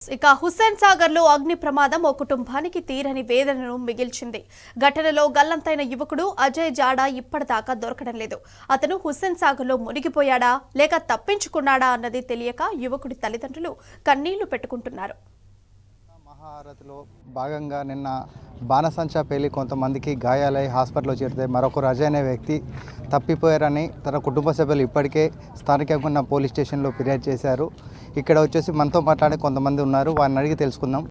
ఇక హుస్సేన్ సాగర్ లో అగ్ని ప్రమాదం ఓ కుటుంబానికి తీరని వేదనను మిగిల్చింది. ఘటనలో గల్లంతైన యువకుడు అజయ్ జాడా ఇప్పటిదాకా దొరకడం లేదు. అతను హుస్సేన్ సాగర్ లో మునిగిపోయాడా లేక తప్పించుకున్నాడా అన్నది తెలియక యువకుడి తల్లిదండ్రులు కన్నీళ్లు పెట్టుకుంటున్నారు. మహాహారతిలో భాగంగా నిన్న బాణసంచా పేలి కొంతమందికి గాయాలై హాస్పిటల్లో చేరితే మరొకరు అజయ్ అనే వ్యక్తి తప్పిపోయారని తన కుటుంబ సభ్యులు ఇప్పటికే స్థానికంగా ఉన్న పోలీస్ స్టేషన్లో ఫిర్యాదు చేశారు. ఇక్కడ వచ్చేసి మనతో మాట్లాడే కొంతమంది ఉన్నారు, వారిని అడిగి తెలుసుకుందాం.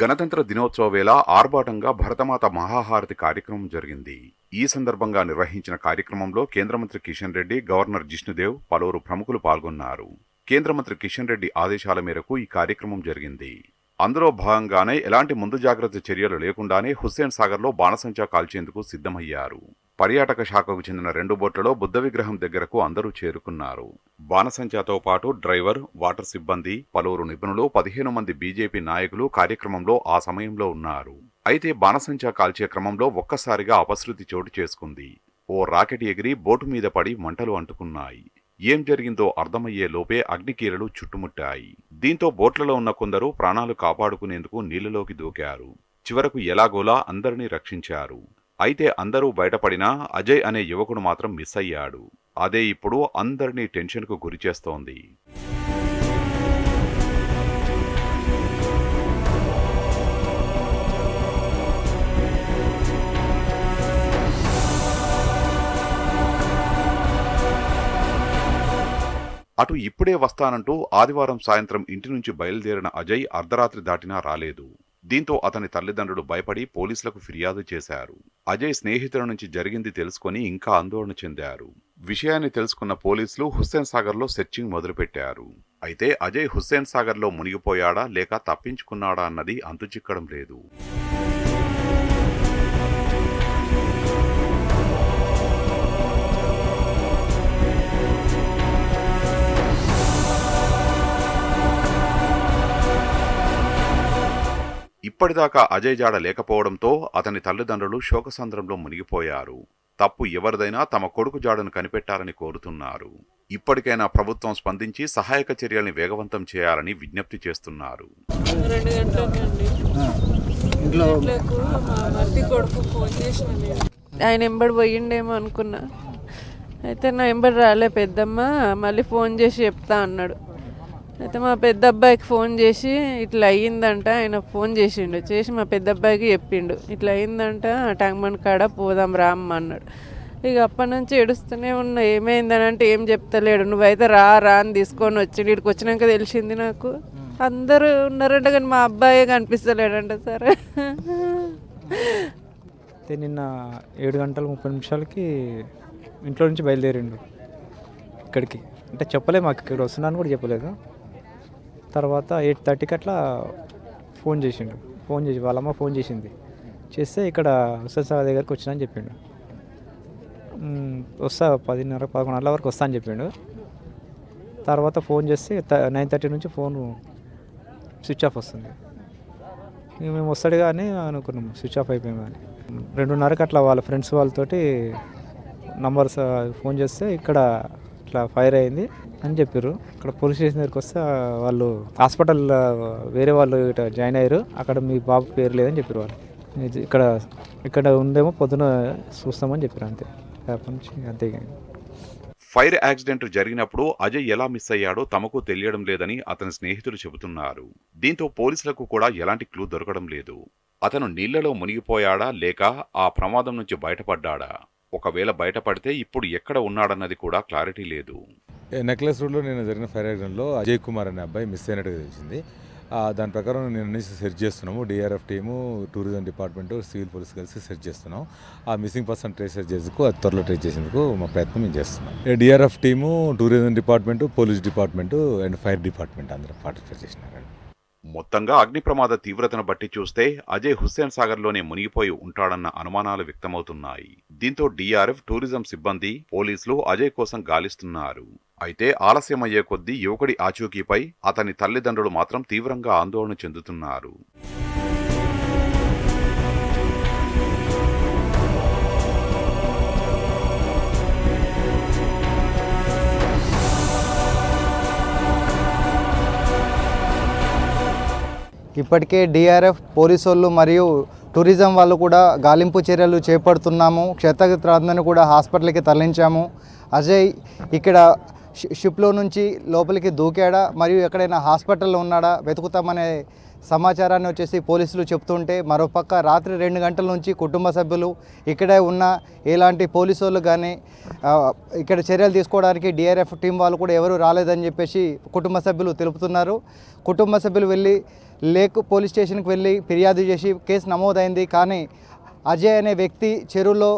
గణతంత్ర దినోత్సవ వేళ ఆర్భాటంగా భరతమాత మహాహారతి కార్యక్రమం జరిగింది. ఈ సందర్భంగా నిర్వహించిన కార్యక్రమంలో కేంద్ర మంత్రి కిషన్ రెడ్డి, గవర్నర్ జిష్ణుదేవ్, పలువురు ప్రముఖులు పాల్గొన్నారు. కేంద్ర మంత్రి కిషన్ రెడ్డి ఆదేశాల మేరకు ఈ కార్యక్రమం జరిగింది. అందులో భాగంగానే ఎలాంటి ముందు జాగ్రత్త చర్యలు లేకుండానే హుస్సేన్ సాగర్లో బాణసంచా కాల్చేందుకు సిద్ధమయ్యారు. పర్యాటక శాఖకు చెందిన 2 బోట్లలో బుద్ధ విగ్రహం దగ్గరకు అందరూ చేరుకున్నారు. బాణసంచాతో పాటు డ్రైవర్, వాటర్ సిబ్బంది, పలువురు నిపుణులు, 15 మంది బీజేపీ నాయకులు కార్యక్రమంలో ఆ సమయంలో ఉన్నారు. అయితే బాణసంచా కాల్చే క్రమంలో ఒక్కసారిగా అపశృతి చోటు చేసుకుంది. ఓ రాకెట్ ఎగిరి బోటు మీద పడి మంటలు అంటుకున్నాయి. ఏం జరిగిందో అర్థమయ్యే లోపే అగ్నికీలలు చుట్టుముట్టాయి. దీంతో బోట్లలో ఉన్న కొందరు ప్రాణాలు కాపాడుకునేందుకు నీళ్లలోకి దూకారు. చివరకు ఎలాగోలా అందరినీ రక్షించారు. అయితే అందరూ బయటపడినా అజయ్ అనే యువకుడు మాత్రం మిస్ అయ్యాడు. అదే ఇప్పుడు అందరినీ టెన్షన్కు గురిచేస్తోంది. అటు ఇప్పుడే వస్తానంటూ ఆదివారం సాయంత్రం ఇంటి నుంచి బయలుదేరిన అజయ్ అర్ధరాత్రి దాటినా రాలేదు. దీంతో అతని తల్లిదండ్రులు భయపడి పోలీసులకు ఫిర్యాదు చేశారు. అజయ్ స్నేహితుల నుంచి జరిగింది తెలుసుకొని ఇంకా ఆందోళన చెందారు. విషయాన్ని తెలుసుకున్న పోలీసులు హుస్సేన్ సాగర్లో సెర్చింగ్ మొదలుపెట్టారు. అయితే అజయ్ హుస్సేన్ సాగర్లో మునిగిపోయాడా లేక తప్పించుకున్నాడా అన్నది అంతుచిక్కడం లేదు. ఇప్పటిదాకా అజయ్ జాడ లేకపోవడంతో అతని తల్లిదండ్రులు శోకసంద్రంలో మునిగిపోయారు. తప్పు ఎవరిదైనా తమ కొడుకు జాడను కనిపెట్టాలని కోరుతున్నారు. ఇప్పటికైనా ప్రభుత్వం స్పందించి సహాయక చర్యల్ని వేగవంతం చేయాలని విజ్ఞప్తి చేస్తున్నారు. 2 గంటలకండి కొడుకు ఫోన్ చేసిన ఆయన ఎంబడి పోయిండేమో అనుకున్నా. అయితే నా ఎంబడి రాలే పెద్దమ్మ, మళ్ళీ ఫోన్ చేసి చెప్తా అన్నాడు. అయితే మా పెద్ద అబ్బాయికి ఫోన్ చేసి ఇట్లా అయ్యిందంట, ఆయన ఫోన్ చేసి మా పెద్ద అబ్బాయికి చెప్పిండు, ఇట్లా అయ్యిందంట ట్యాంక్బండ్ కాడ పోదాం రామ్మ అన్నాడు. ఇక అప్పటి నుంచి ఏడుస్తూనే ఉన్నా. ఏమైందని అంటే ఏం చెప్తలేడు. నువ్వైతే రా అని తీసుకొని వచ్చి ఇక్కడికి వచ్చినాక తెలిసింది నాకు. అందరూ ఉన్నారంట కానీ మా అబ్బాయి కనిపిస్తలేడంట సార్. అయితే నిన్న 7:30 ఇంట్లో నుంచి బయలుదేరిండు ఇక్కడికి. అంటే చెప్పలేదు మాకు ఇక్కడ వస్తున్నాను కూడా చెప్పలేదు. తర్వాత 8:30కి అట్లా ఫోన్ చేసి వాళ్ళమ్మ ఫోన్ చేస్తే ఇక్కడ హుస్సేన్ సాగర్ దగ్గరికి వచ్చినా అని చెప్పిండు. వస్తా 10:30, 11 వరకు వస్తా అని చెప్పిండు. తర్వాత ఫోన్ చేస్తే 9:30 నుంచి ఫోన్ స్విచ్ ఆఫ్ వస్తుంది. ఇక మేము వస్తాడు కానీ అనుకున్నాం, స్విచ్ ఆఫ్ అయిపోయాం. కానీ 2:30కి అట్లా వాళ్ళ ఫ్రెండ్స్ వాళ్ళతోటి నంబర్స్ ఫోన్ చేస్తే ఇక్కడ ఇట్లా ఫైర్ అయింది అని చెప్పారు. ఇక్కడ పోలీస్ స్టేషన్ దగ్గరికి వస్తే వాళ్ళు హాస్పిటల్ వేరే వాళ్ళు ఇట్లా జాయిన్ అయ్యారు, అక్కడ మీ బాబు పేరు లేదని చెప్పారు. వాళ్ళు ఇక్కడ ఉందేమో పొద్దున చూస్తామని చెప్పారు. అంతే, అప్పటి నుంచి అంతే. ఫైర్ యాక్సిడెంట్ జరిగినప్పుడు అజయ్ ఎలా మిస్ అయ్యాడో తమకు తెలియడం లేదని అతని స్నేహితులు చెబుతున్నారు. దీంతో పోలీసులకు కూడా ఎలాంటి క్లూ దొరకడం లేదు. అతను నీళ్లలో మునిగిపోయాడా లేక ఆ ప్రమాదం నుంచి బయటపడ్డాడా? ఒకవేళ బయటపడితే ఇప్పుడు ఎక్కడ ఉన్నాడన్నది కూడా క్లారిటీ లేదు. నెక్లెస్ రోడ్లో నేను జరిగిన ఫైర్ యాక్సిడెంట్లో అజయ్ కుమార్ అనే అబ్బాయి మిస్ అయినట్టుగా తెలిసింది. దాని ప్రకారం నేను నుంచి సెర్చ్ చేస్తున్నాము. DRF team, tourism department, civil police కలిసి సెర్చ్ చేస్తున్నాం. ఆ మిస్సింగ్ పర్సన్ ట్రేస్ చేసేందుకు, త్వరలో ట్రేస్ చేసేందుకు మా ప్రయత్నం మేము చేస్తున్నాం. DRF team, tourism department, police department and fire department అందరూ పార్టిసిపేట్ చేసినారండి. మొత్తంగా అగ్ని ప్రమాద తీవ్రతను బట్టి చూస్తే అజయ్ హుస్సేన్ సాగర్లోనే మునిగిపోయి ఉంటాడన్న అనుమానాలు వ్యక్తమవుతున్నాయి. దీంతో డీఆర్ఎఫ్, టూరిజం సిబ్బంది, పోలీసులు అజయ్ కోసం గాలిస్తున్నారు. అయితే ఆలస్యమయ్యే కొద్దీ యువకుడి ఆచూకీపై అతని తల్లిదండ్రులు మాత్రం తీవ్రంగా ఆందోళన చెందుతున్నారు. ఇప్పటికే డిఆర్ఎఫ్, పోలీసు వాళ్ళు మరియు టూరిజం వాళ్ళు కూడా గాలింపు చర్యలు చేపడుతున్నాము. క్షతగాత్రులందరినీ కూడా హాస్పిటల్కి తరలించాము. అజయ్ ఇక్కడ షిప్లో నుంచి లోపలికి దూకాడా మరియు ఎక్కడైనా హాస్పిటల్లో ఉన్నాడా వెతుకుతామనే సమాచారాన్ని వచ్చేసి పోలీసులు చెప్తుంటే, మరోపక్క రాత్రి 2 గంటల నుంచి కుటుంబ సభ్యులు ఇక్కడే ఉన్న ఎలాంటి పోలీసు వాళ్ళు కానీ ఇక్కడ చర్యలు తీసుకోవడానికి డిఆర్ఎఫ్ టీం వాళ్ళు కూడా ఎవరు రాలేదని చెప్పేసి కుటుంబ సభ్యులు తెలుపుతున్నారు. కుటుంబ సభ్యులు వెళ్ళి లేక్ పోలీస్ స్టేషన్కి వెళ్ళి ఫిర్యాదు చేసి కేసు నమోదైంది. కానీ అజయ్ అనే వ్యక్తి చెరువులో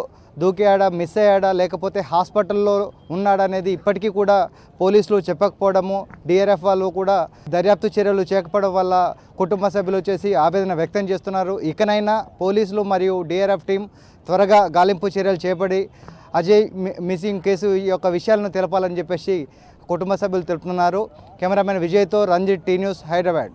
దూకాడా, మిస్ అయ్యాడా, లేకపోతే హాస్పిటల్లో ఉన్నాడనేది ఇప్పటికీ కూడా పోలీసులు చెప్పకపోవడము, డిఆర్ఎఫ్ వాళ్ళు కూడా దర్యాప్తు చర్యలు చేయకపోవడం వల్ల కుటుంబ సభ్యులు వచ్చేసి ఆవేదన వ్యక్తం చేస్తున్నారు. ఇకనైనా పోలీసులు మరియు డిఆర్ఎఫ్ టీం త్వరగా గాలింపు చర్యలు చేపడి అజయ్ మిస్సింగ్ కేసు యొక్క విషయాలను తెలపాలని చెప్పేసి కుటుంబ సభ్యులు తెలుపుతున్నారు. కెమెరామెన్ విజయ్తో రంజిత్, టీ న్యూస్, హైదరాబాద్.